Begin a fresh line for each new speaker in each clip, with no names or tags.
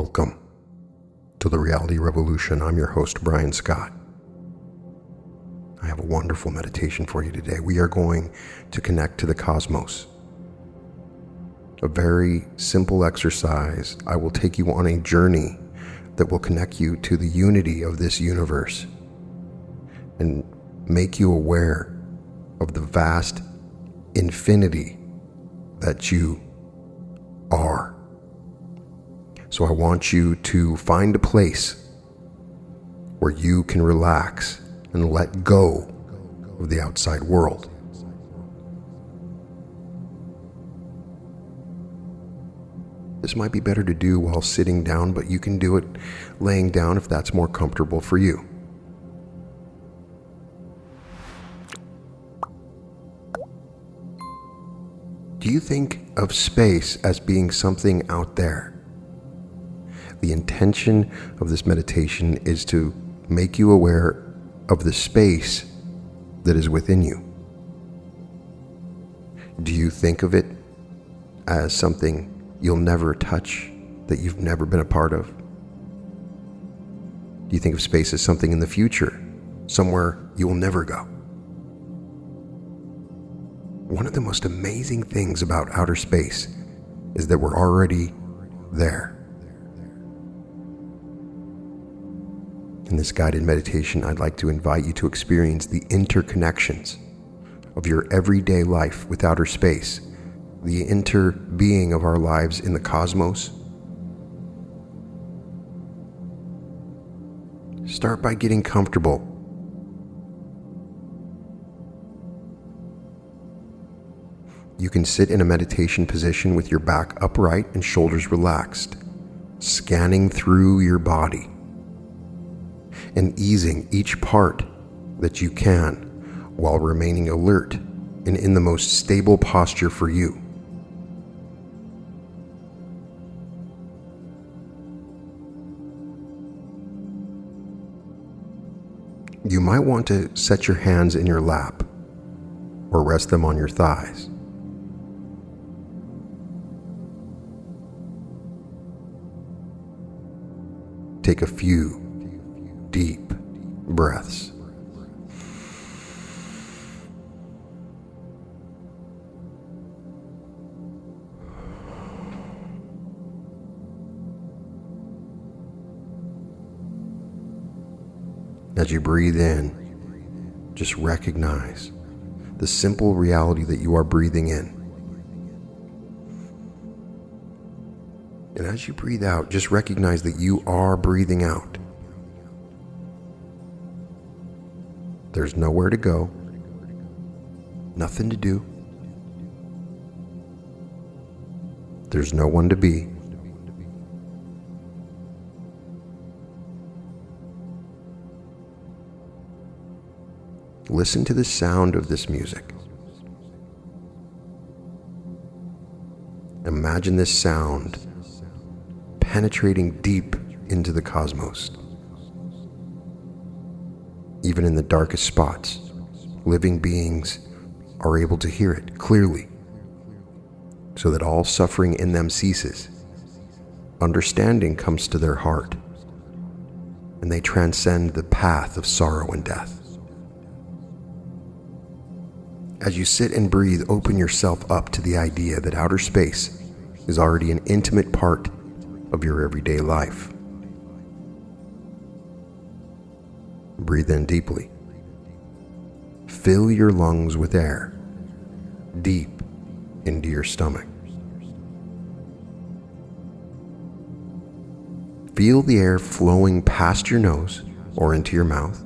Welcome to the Reality Revolution. I'm your host, Brian Scott. I have a wonderful meditation for you today. We are going to connect to the cosmos. A very simple exercise. I will take you on a journey that will connect you to the unity of this universe and make you aware of the vast infinity that you are. So I want you to find a place where you can relax and let go of the outside world. This might be better to do while sitting down, but you can do it laying down if that's more comfortable for you. Do you think of space as being something out there? The intention of this meditation is to make you aware of the space that is within you. Do you think of it as something you'll never touch, that you've never been a part of? Do you think of space as something in the future, somewhere you will never go? One of the most amazing things about outer space is that we're already there. In this guided meditation, I'd like to invite you to experience the interconnections of your everyday life with outer space, the interbeing of our lives in the cosmos. Start by getting comfortable. You can sit in a meditation position with your back upright and shoulders relaxed, scanning through your body and easing each part that you can while remaining alert and in the most stable posture for you. You might want to set your hands in your lap or rest them on your thighs. Take a few deep breaths. As you breathe in, just recognize the simple reality that you are breathing in. And as you breathe out, just recognize that you are breathing out. There's nowhere to go, nothing to do. There's no one to be. Listen to the sound of this music. Imagine this sound penetrating deep into the cosmos. Even in the darkest spots, living beings are able to hear it clearly, so that all suffering in them ceases. Understanding comes to their heart, and they transcend the path of sorrow and death. As you sit and breathe, open yourself up to the idea that outer space is already an intimate part of your everyday life. Breathe in deeply. Fill your lungs with air, deep into your stomach. Feel the air flowing past your nose or into your mouth,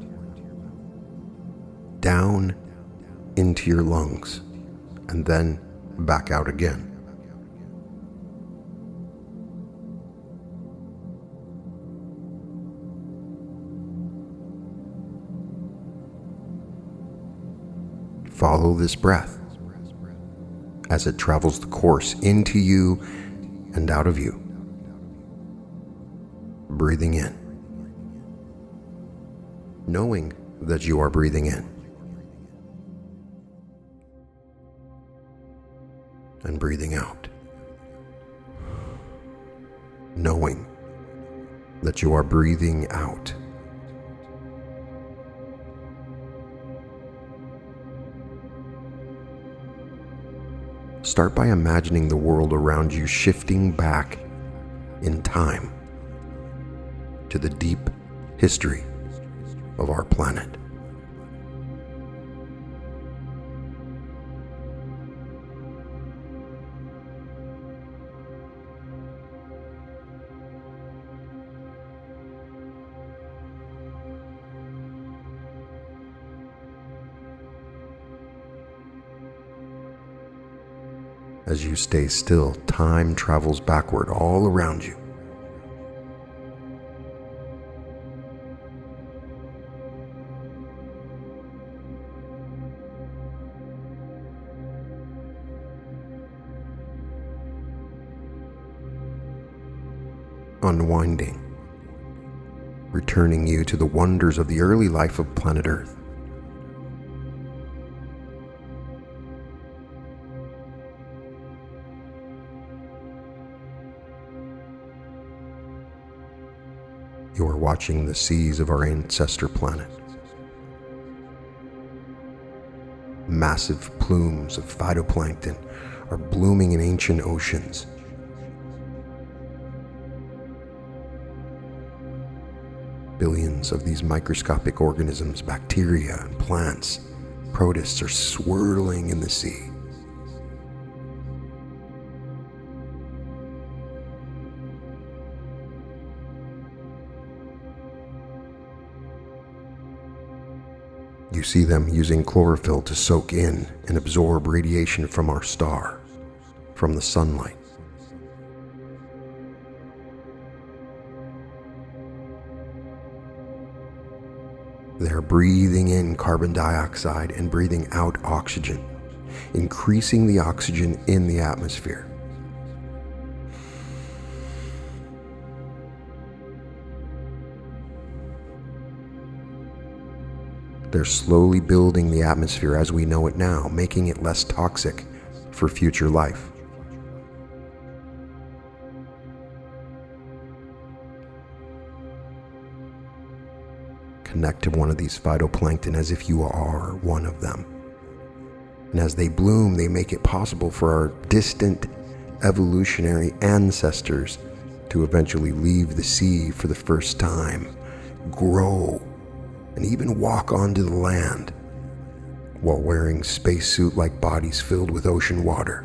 down into your lungs, and then back out again. Follow this breath as it travels the course into you and out of you. Breathing in, knowing that you are breathing in, and breathing out, knowing that you are breathing out. Start by imagining the world around you shifting back in time to the deep history of our planet. As you stay still, time travels backward all around you. Unwinding, returning you to the wonders of the early life of planet Earth. You are watching the seas of our ancestor planet. Massive plumes of phytoplankton are blooming in ancient oceans. Billions of these microscopic organisms, bacteria and plants, protists are swirling in the sea. You see them using chlorophyll to soak in and absorb radiation from our star, from the sunlight. They're breathing in carbon dioxide and breathing out oxygen, increasing the oxygen in the atmosphere. They're slowly building the atmosphere as we know it now, making it less toxic for future life. Connect to one of these phytoplankton as if you are one of them. And as they bloom, they make it possible for our distant evolutionary ancestors to eventually leave the sea for the first time, grow, and even walk onto the land while wearing spacesuit-like bodies filled with ocean water.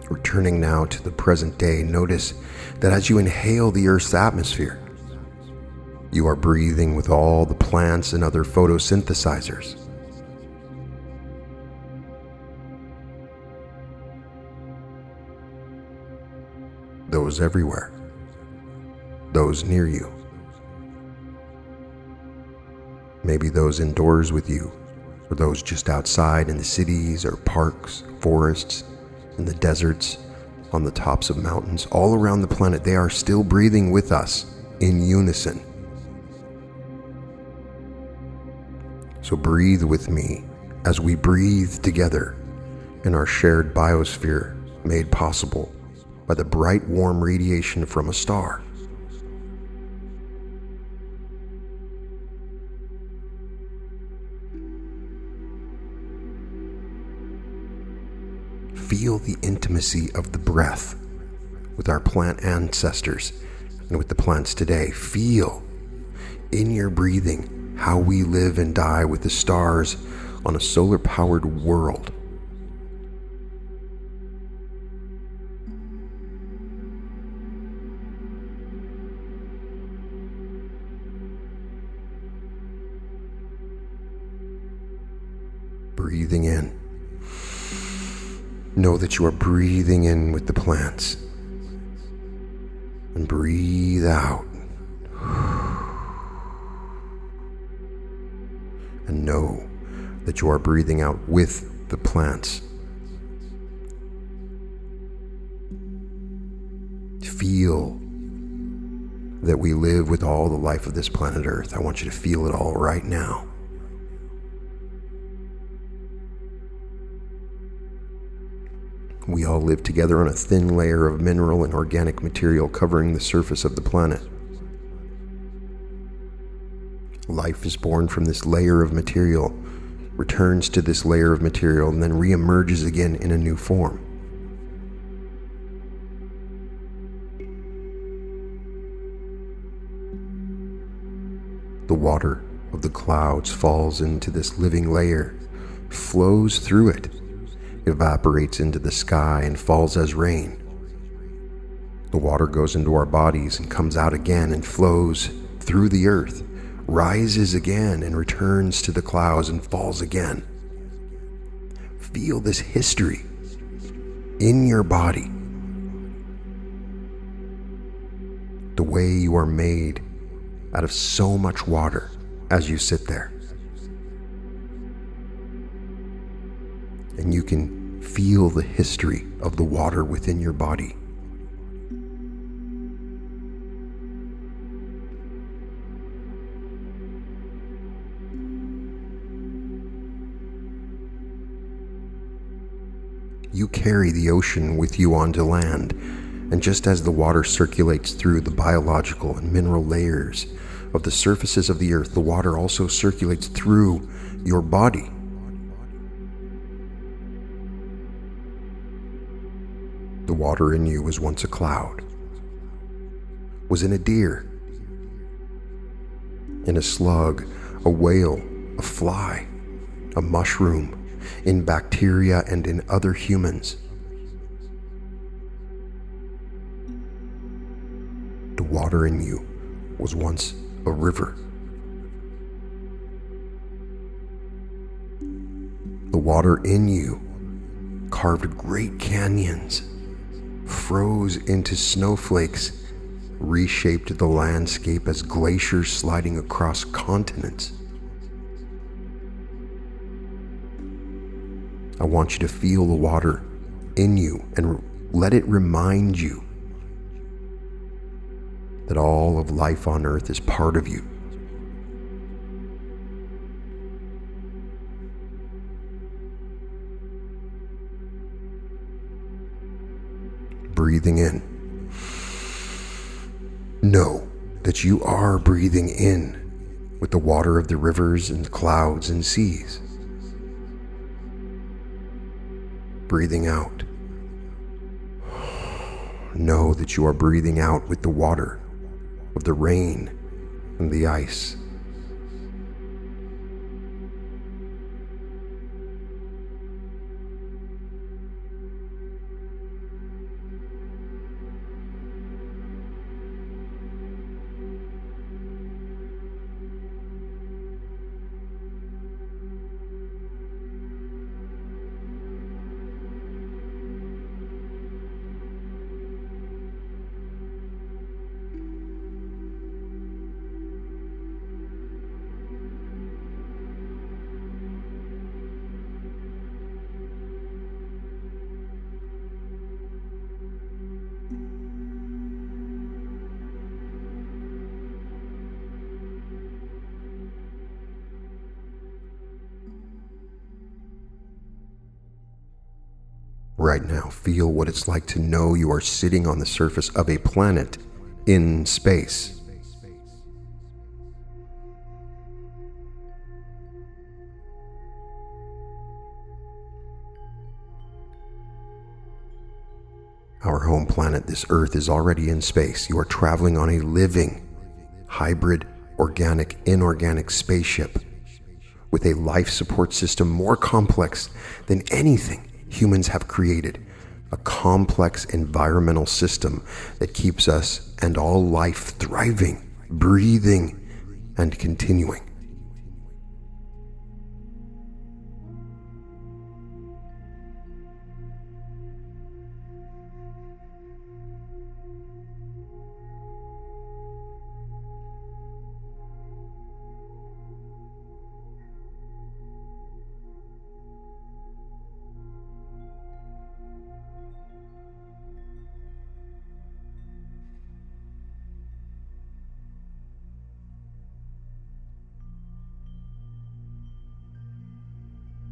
Returning now to the present day, notice that as you inhale the Earth's atmosphere, you are breathing with all the plants and other photosynthesizers. Those everywhere, those near you, maybe those indoors with you, or those just outside in the cities or parks, forests, in the deserts, on the tops of mountains, all around the planet. They are still breathing with us in unison. So breathe with me as we breathe together in our shared biosphere made possible by the bright, warm radiation from a star. Feel the intimacy of the breath with our plant ancestors and with the plants today. Feel in your breathing how we live and die with the stars on a solar-powered world. Breathing in. Know that you are breathing in with the plants. And breathe out. And know that you are breathing out with the plants. Feel that we live with all the life of this planet Earth. I want you to feel it all right now. We all live together on a thin layer of mineral and organic material covering the surface of the planet. Life is born from this layer of material, returns to this layer of material, and then reemerges again in a new form. The water of the clouds falls into this living layer, flows through it, evaporates into the sky, and falls as rain. The water goes into our bodies and comes out again and flows through the earth, rises again and returns to the clouds and falls again. Feel this history in your body. The way you are made out of so much water as you sit there. And you can feel the history of the water within your body. You carry the ocean with you onto land, and just as the water circulates through the biological and mineral layers of the surfaces of the earth, the water also circulates through your body. The water in you was once a cloud, was in a deer, in a slug, a whale, a fly, a mushroom, in bacteria, and in other humans. The water in you was once a river. The water in you carved great canyons, froze into snowflakes, reshaped the landscape as glaciers sliding across continents. I want you to feel the water in you and let it remind you that all of life on earth is part of you. Breathing in. Know that you are breathing in with the water of the rivers and clouds and seas. Breathing out. Know that you are breathing out with the water of the rain and the ice. Right now, feel what it's like to know you are sitting on the surface of a planet in space. Our home planet, this Earth, is already in space. You are traveling on a living, hybrid, organic, inorganic spaceship with a life support system more complex than anything humans have created. A complex environmental system that keeps us and all life thriving, breathing, and continuing.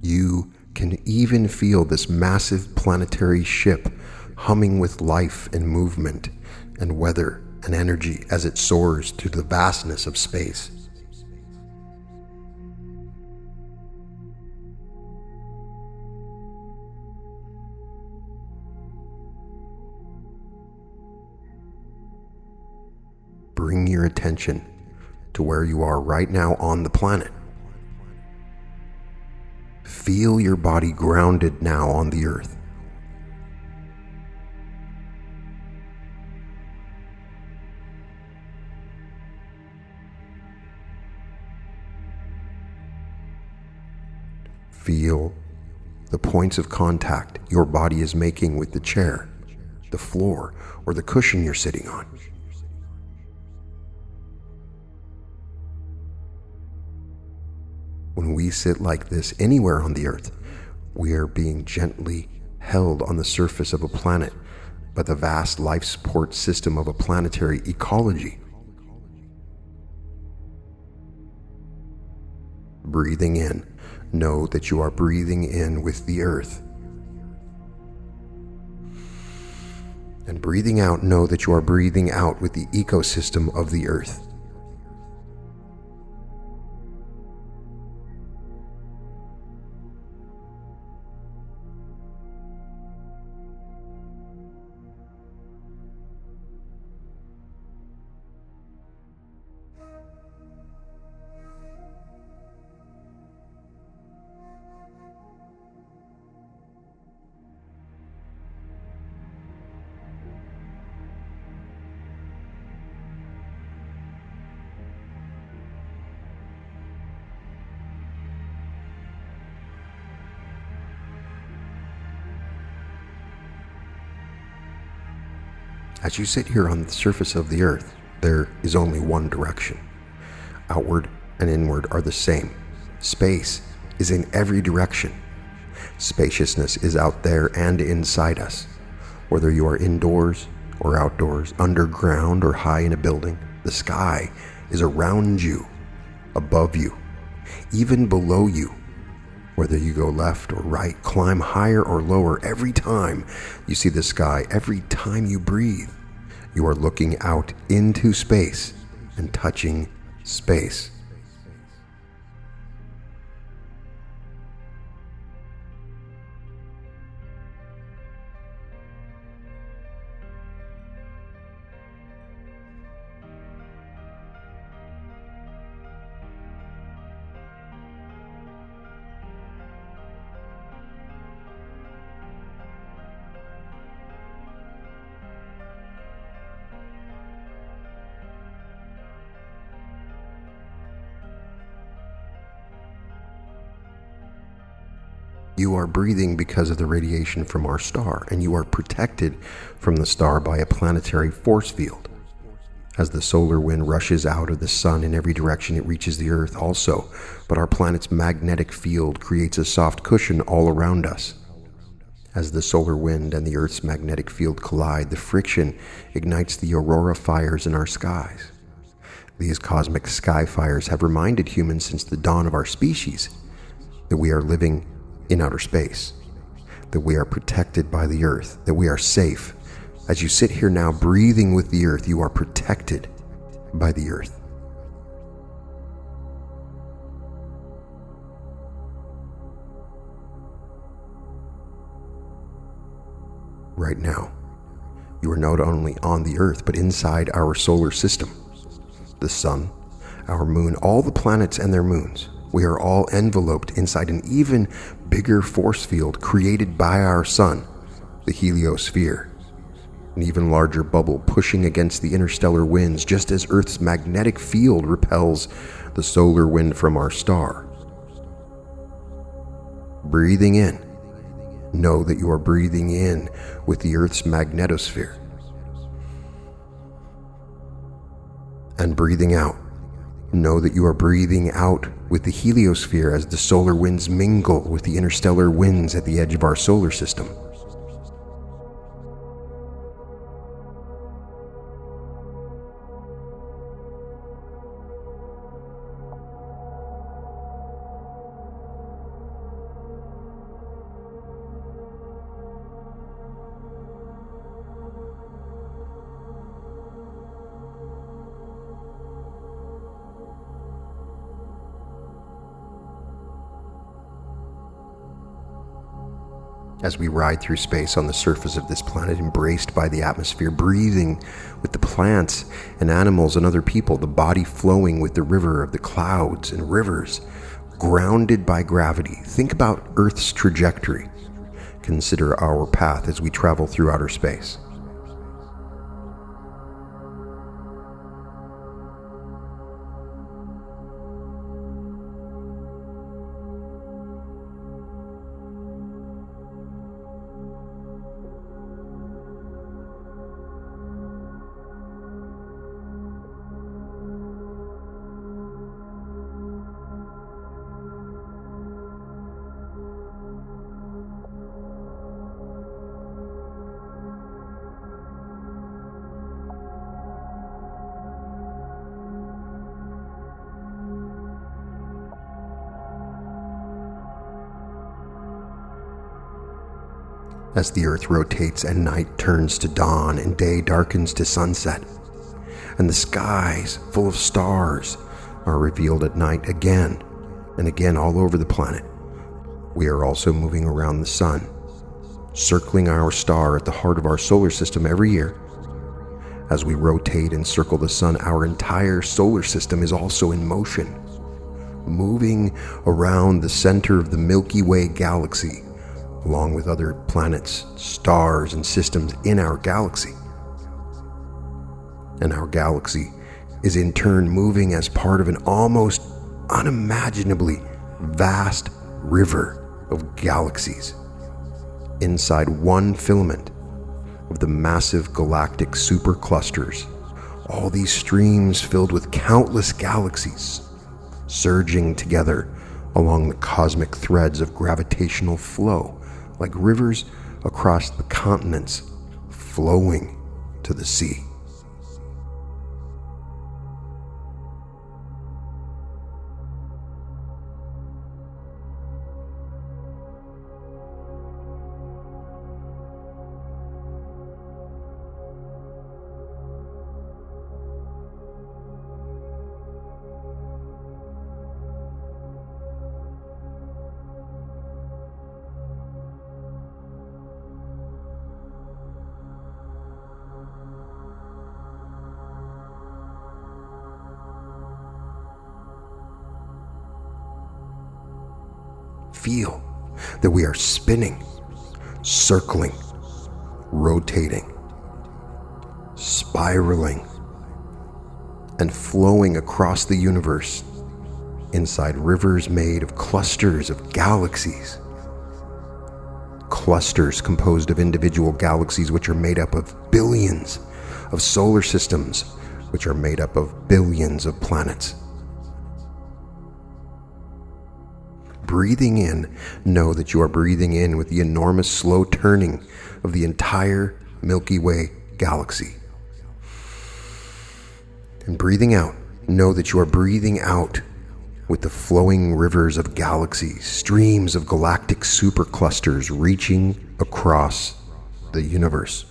You can even feel this massive planetary ship humming with life and movement and weather and energy as it soars through the vastness of space. Bring your attention to where you are right now on the planet. Feel your body grounded now on the earth. Feel the points of contact your body is making with the chair, the floor, or the cushion you're sitting on. When we sit like this anywhere on the earth, we are being gently held on the surface of a planet by the vast life support system of a planetary ecology. Breathing in, know that you are breathing in with the earth. And breathing out, know that you are breathing out with the ecosystem of the earth. As you sit here on the surface of the earth, there is only one direction. Outward and inward are the same. Space is in every direction. Spaciousness is out there and inside us. Whether you are indoors or outdoors, underground or high in a building, the sky is around you, above you, even below you. Whether you go left or right, climb higher or lower, every time you see the sky, every time you breathe, you are looking out into space and touching space. You are breathing because of the radiation from our star, and you are protected from the star by a planetary force field. As the solar wind rushes out of the sun in every direction, it reaches the earth also, but our planet's magnetic field creates a soft cushion all around us. As the solar wind and the earth's magnetic field collide, the friction ignites the aurora fires in our skies. These cosmic sky fires have reminded humans since the dawn of our species that we are living in outer space, that we are protected by the earth, that we are safe. As you sit here now breathing with the earth, you are protected by the earth. Right now, You are not only on the Earth, but inside our solar system. The Sun, our Moon, all the planets and their moons. We are all enveloped inside an even bigger force field created by our Sun, the heliosphere. An even larger bubble pushing against the interstellar winds, just as Earth's magnetic field repels the solar wind from our star. Breathing in, know that you are breathing in with the Earth's magnetosphere. And breathing out, know that you are breathing out with the heliosphere as the solar winds mingle with the interstellar winds at the edge of our solar system. As we ride through space on the surface of this planet, embraced by the atmosphere, breathing with the plants and animals and other people, the body flowing with the river of the clouds and rivers, grounded by gravity. Think about Earth's trajectory. Consider our path as we travel through outer space. As the Earth rotates and night turns to dawn and day darkens to sunset, and the skies full of stars are revealed at night again and again all over the planet, we are also moving around the sun, circling our star at the heart of our solar system every year. As we rotate and circle the sun, our entire solar system is also in motion, moving around the center of the Milky Way galaxy, along with other planets, stars, and systems in our galaxy. And our galaxy is in turn moving as part of an almost unimaginably vast river of galaxies inside one filament of the massive galactic superclusters. All these streams filled with countless galaxies surging together along the cosmic threads of gravitational flow, like rivers across the continents flowing to the sea. Feel that we are spinning, circling, rotating, spiraling, and flowing across the universe inside rivers made of clusters of galaxies. Clusters composed of individual galaxies which are made up of billions of solar systems, which are made up of billions of planets. Breathing in, know that you are breathing in with the enormous slow turning of the entire Milky Way galaxy. And breathing out, know that you are breathing out with the flowing rivers of galaxies, streams of galactic superclusters reaching across the universe.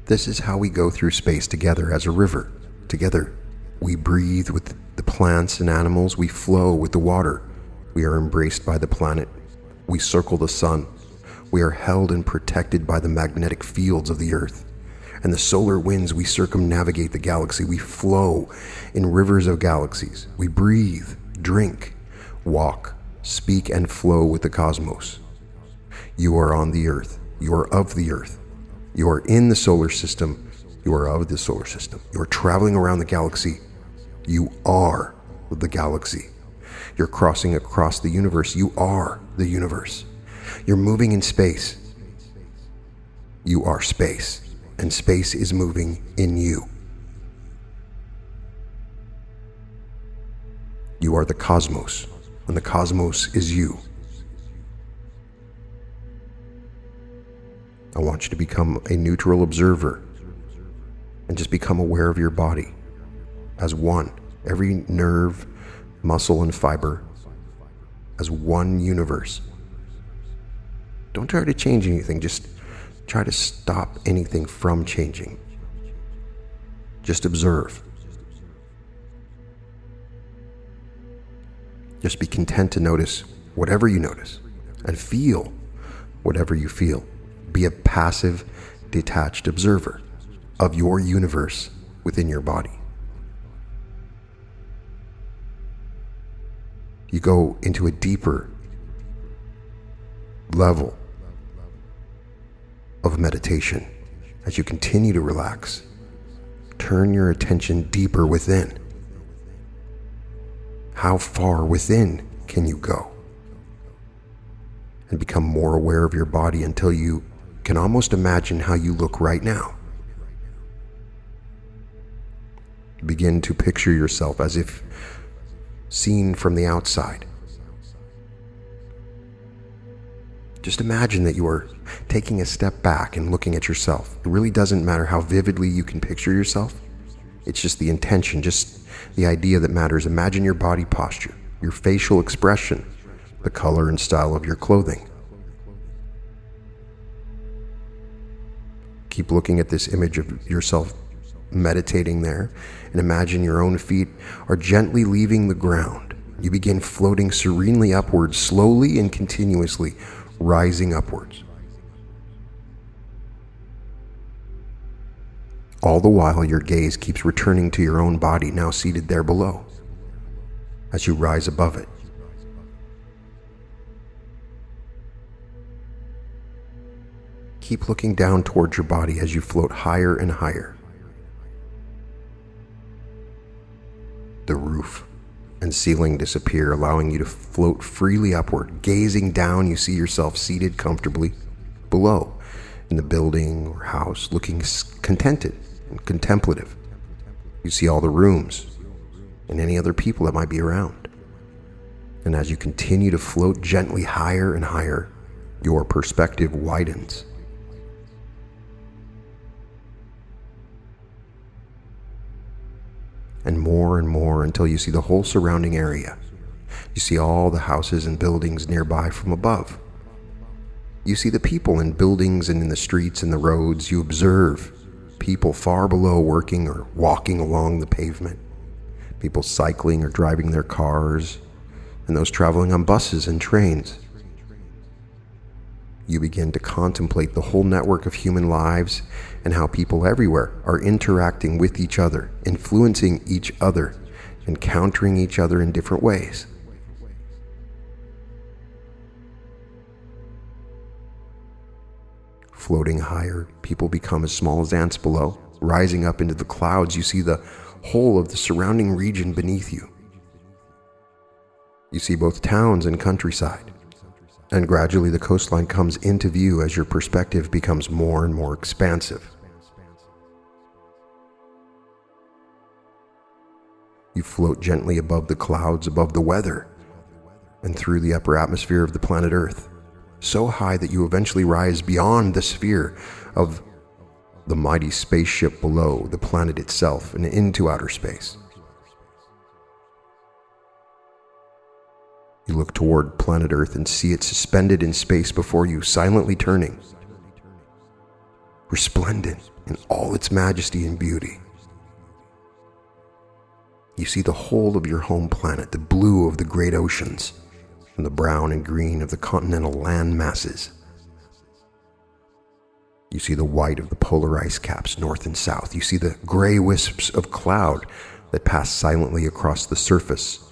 This is how we go through space together as a river. Together, we breathe with the plants and animals. We flow with the water. We are embraced by the planet. We circle the sun. We are held and protected by the magnetic fields of the earth. And the solar winds, we circumnavigate the galaxy. We flow in rivers of galaxies. We breathe, drink, walk, speak, and flow with the cosmos. You are on the earth. You are of the earth. You are in the solar system. You are of the solar system. You are traveling around the galaxy. You are the galaxy. You're crossing across the universe. You are the universe. You're moving in space. You are space, and space is moving in you. You are the cosmos, and the cosmos is you. I want you to become a neutral observer and just become aware of your body as one, every nerve, muscle, and fiber as one universe. Don't try to change anything, just try to stop anything from changing. Just observe. Just be content to notice whatever you notice and feel whatever you feel. Be a passive, detached observer of your universe within your body. You go into a deeper level of meditation as you continue to relax. Turn your attention deeper within. How far within can you go? And become more aware of your body until you can almost imagine how you look right now. Begin to picture yourself as if seen from the outside. Just imagine that you are taking a step back and looking at yourself. It really doesn't matter how vividly you can picture yourself. It's just the intention, just the idea that matters. Imagine your body posture, your facial expression, the color and style of your clothing. Keep looking at this image of yourself meditating there, and imagine your own feet are gently leaving the ground. You begin floating serenely upwards, slowly and continuously rising upwards. All the while, your gaze keeps returning to your own body, now seated there below, as you rise above it. Keep looking down towards your body as you float higher and higher. The roof and ceiling disappear, allowing you to float freely upward. Gazing down, you see yourself seated comfortably below in the building or house, looking contented and contemplative. You see all the rooms and any other people that might be around. And as you continue to float gently higher and higher, your perspective widens. And more until you see the whole surrounding area. You see all the houses and buildings nearby from above. You see the people in buildings and in the streets and the roads. You observe people far below working or walking along the pavement. People cycling or driving their cars, and those traveling on buses and trains. You begin to contemplate the whole network of human lives and how people everywhere are interacting with each other, influencing each other, encountering each other in different ways. Floating higher, people become as small as ants below. Rising up into the clouds, you see the whole of the surrounding region beneath you. You see both towns and countryside. And gradually the coastline comes into view as your perspective becomes more and more expansive. You float gently above the clouds, above the weather, and through the upper atmosphere of the planet Earth, so high that you eventually rise beyond the sphere of the mighty spaceship below the planet itself and into outer space. You look toward planet Earth and see it suspended in space before you, silently turning. resplendent in all its majesty and beauty. You see the whole of your home planet, the blue of the great oceans, and the brown and green of the continental land masses. You see the white of the polar ice caps north and south. You see the gray wisps of cloud that pass silently across the surface.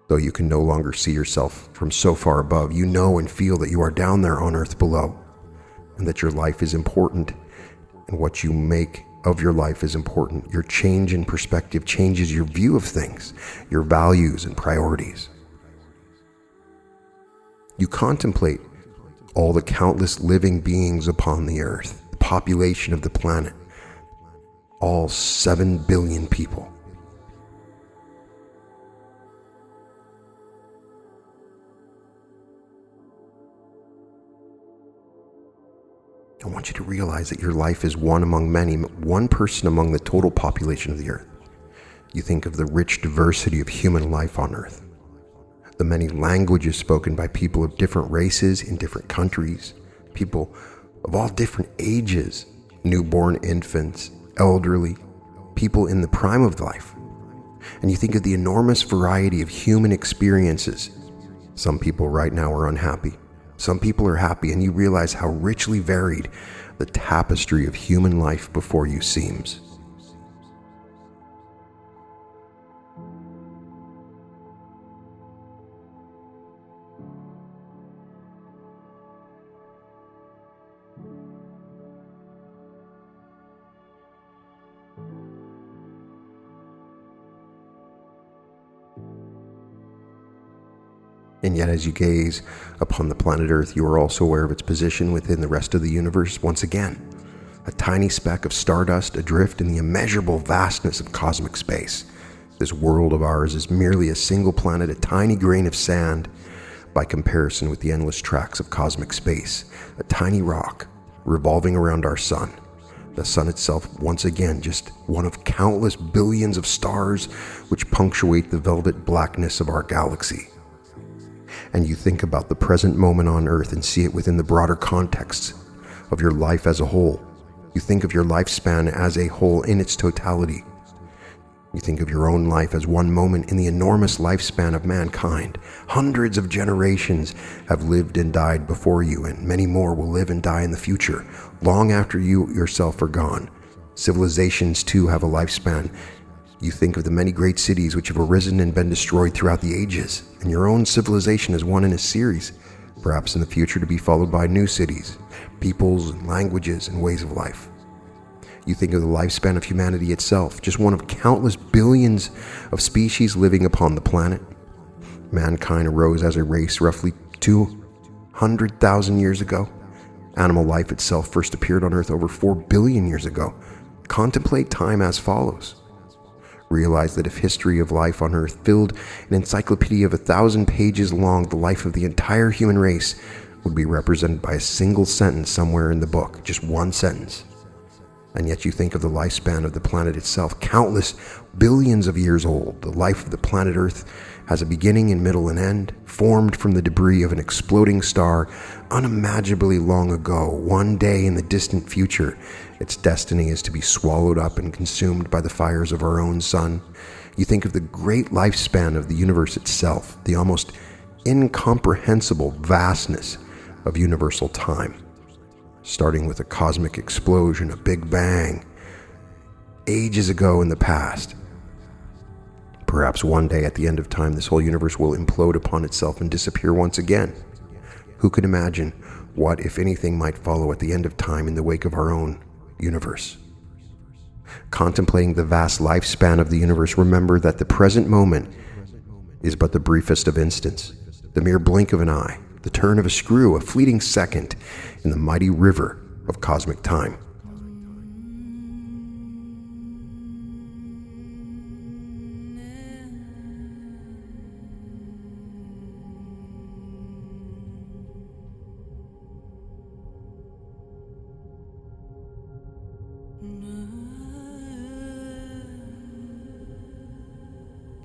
Though you can no longer see yourself from so far above, you know and feel that you are down there on earth below, and that your life is important, and what you make of your life is important. Your change in perspective changes your view of things, your values and priorities. You contemplate all the countless living beings upon the earth, the population of the planet, all 7 billion people. I want you to realize that your life is one among many, one person among the total population of the earth. You think of the rich diversity of human life on earth, the many languages spoken by people of different races in different countries, people of all different ages, newborn infants, elderly, people in the prime of life. And you think of the enormous variety of human experiences. Some people right now are unhappy. Some people are happy, and you realize how richly varied the tapestry of human life before you seems. And yet, as you gaze upon the planet Earth, you are also aware of its position within the rest of the universe once again. A tiny speck of stardust adrift in the immeasurable vastness of cosmic space. This world of ours is merely a single planet, a tiny grain of sand by comparison with the endless tracts of cosmic space. A tiny rock revolving around our sun. The sun itself, once again, just one of countless billions of stars which punctuate the velvet blackness of our galaxy. And you think about the present moment on Earth and see it within the broader context of your life as a whole. You think of your lifespan as a whole in its totality. You think of your own life as one moment in the enormous lifespan of mankind. Hundreds of generations have lived and died before you, and many more will live and die in the future, long after you yourself are gone. Civilizations, too, have a lifespan. You think of the many great cities which have arisen and been destroyed throughout the ages, and your own civilization is one in a series, perhaps in the future to be followed by new cities, peoples, and languages, and ways of life. You think of the lifespan of humanity itself, just one of countless billions of species living upon the planet. Mankind arose as a race roughly 200,000 years ago. Animal life itself first appeared on Earth over 4 billion years ago. Contemplate time as follows. Realize that if history of life on Earth filled an encyclopedia of 1,000 pages long, the life of the entire human race would be represented by a single sentence somewhere in the book, just one sentence. And yet you think of the lifespan of the planet itself, countless billions of years old. The life of the planet Earth has a beginning and middle and end, formed from the debris of an exploding star unimaginably long ago. One day in the distant future, its destiny is to be swallowed up and consumed by the fires of our own sun. You think of the great lifespan of the universe itself, the almost incomprehensible vastness of universal time, starting with a cosmic explosion, a big bang, ages ago in the past. Perhaps one day at the end of time, this whole universe will implode upon itself and disappear once again. Who could imagine what, if anything, might follow at the end of time in the wake of our own universe? Contemplating the vast lifespan of the universe, remember that the present moment is but the briefest of instants, the mere blink of an eye, the turn of a screw, a fleeting second in the mighty river of cosmic time.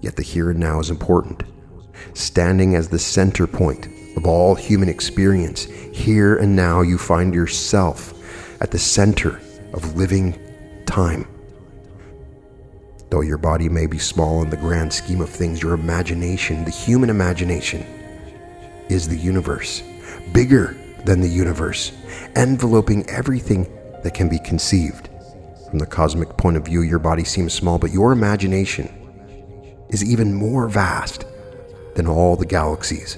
Yet the here and now is important. Standing as the center point of all human experience, here and now you find yourself at the center of living time. Though your body may be small in the grand scheme of things, your imagination, the human imagination, is the universe, bigger than the universe, enveloping everything that can be conceived. From the cosmic point of view, your body seems small, but your imagination is even more vast than all the galaxies.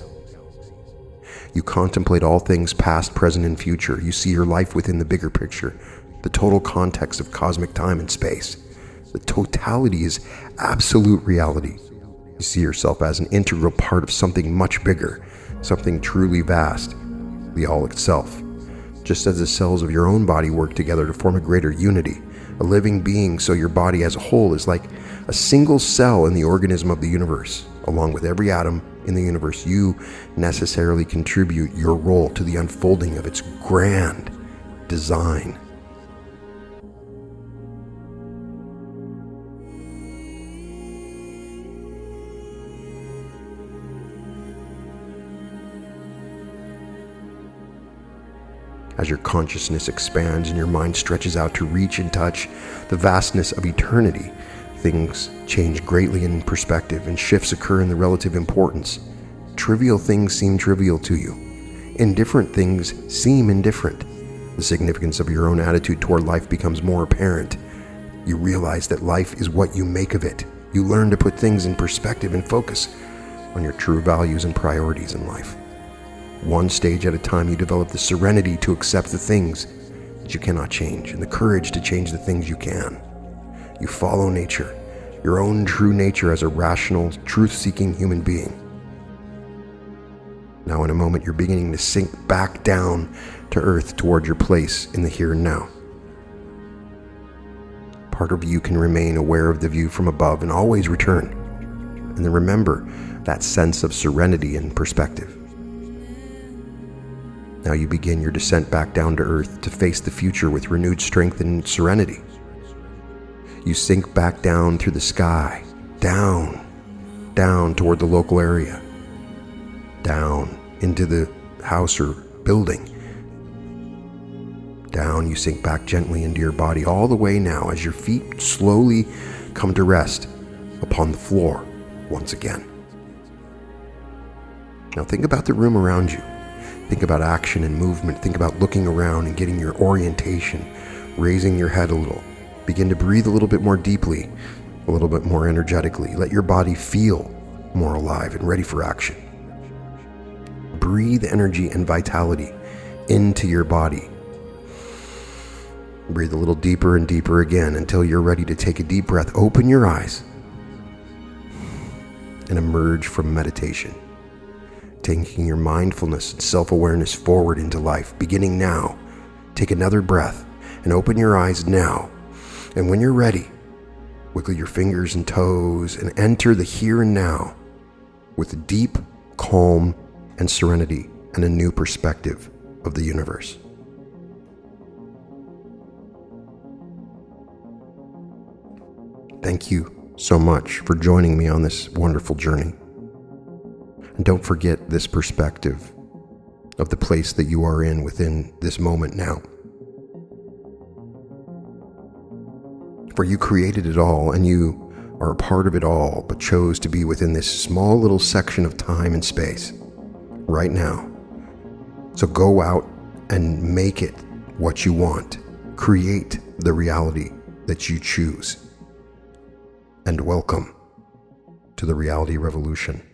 You contemplate all things past, present, and future. You see your life within the bigger picture, the total context of cosmic time and space. The totality is absolute reality. You see yourself as an integral part of something much bigger, something truly vast, the all itself. Just as the cells of your own body work together to form a greater unity, a living being, so your body as a whole is like a single cell in the organism of the universe. Along with every atom in the universe, you necessarily contribute your role to the unfolding of its grand design. As your consciousness expands and your mind stretches out to reach and touch the vastness of eternity, things change greatly in perspective and shifts occur in the relative importance. Trivial things seem trivial to you. Indifferent things seem indifferent. The significance of your own attitude toward life becomes more apparent. You realize that life is what you make of it. You learn to put things in perspective and focus on your true values and priorities in life. One stage at a time, you develop the serenity to accept the things that you cannot change and the courage to change the things you can. You follow nature, your own true nature as a rational, truth-seeking human being. Now in a moment, you're beginning to sink back down to earth toward your place in the here and now. Part of you can remain aware of the view from above and always return. And then remember that sense of serenity and perspective. Now you begin your descent back down to earth to face the future with renewed strength and serenity. You sink back down through the sky, down toward the local area, down into the house or building. Down, you sink back gently into your body, all the way now as your feet slowly come to rest upon the floor once again. Now think about the room around you. Think about action and movement. Think about looking around and getting your orientation, raising your head a little. Begin to breathe a little bit more deeply, a little bit more energetically. Let your body feel more alive and ready for action. Breathe energy and vitality into your body. Breathe a little deeper and deeper again until you're ready to take a deep breath. Open your eyes and emerge from meditation. Taking your mindfulness and self-awareness forward into life, beginning now. Take another breath and open your eyes now. And when you're ready, wiggle your fingers and toes and enter the here and now with deep calm and serenity and a new perspective of the universe. Thank you so much for joining me on this wonderful journey. And don't forget this perspective of the place that you are in within this moment now. For you created it all, and you are a part of it all, but chose to be within this small little section of time and space right now. So go out and make it what you want. Create the reality that you choose. And welcome to the reality revolution.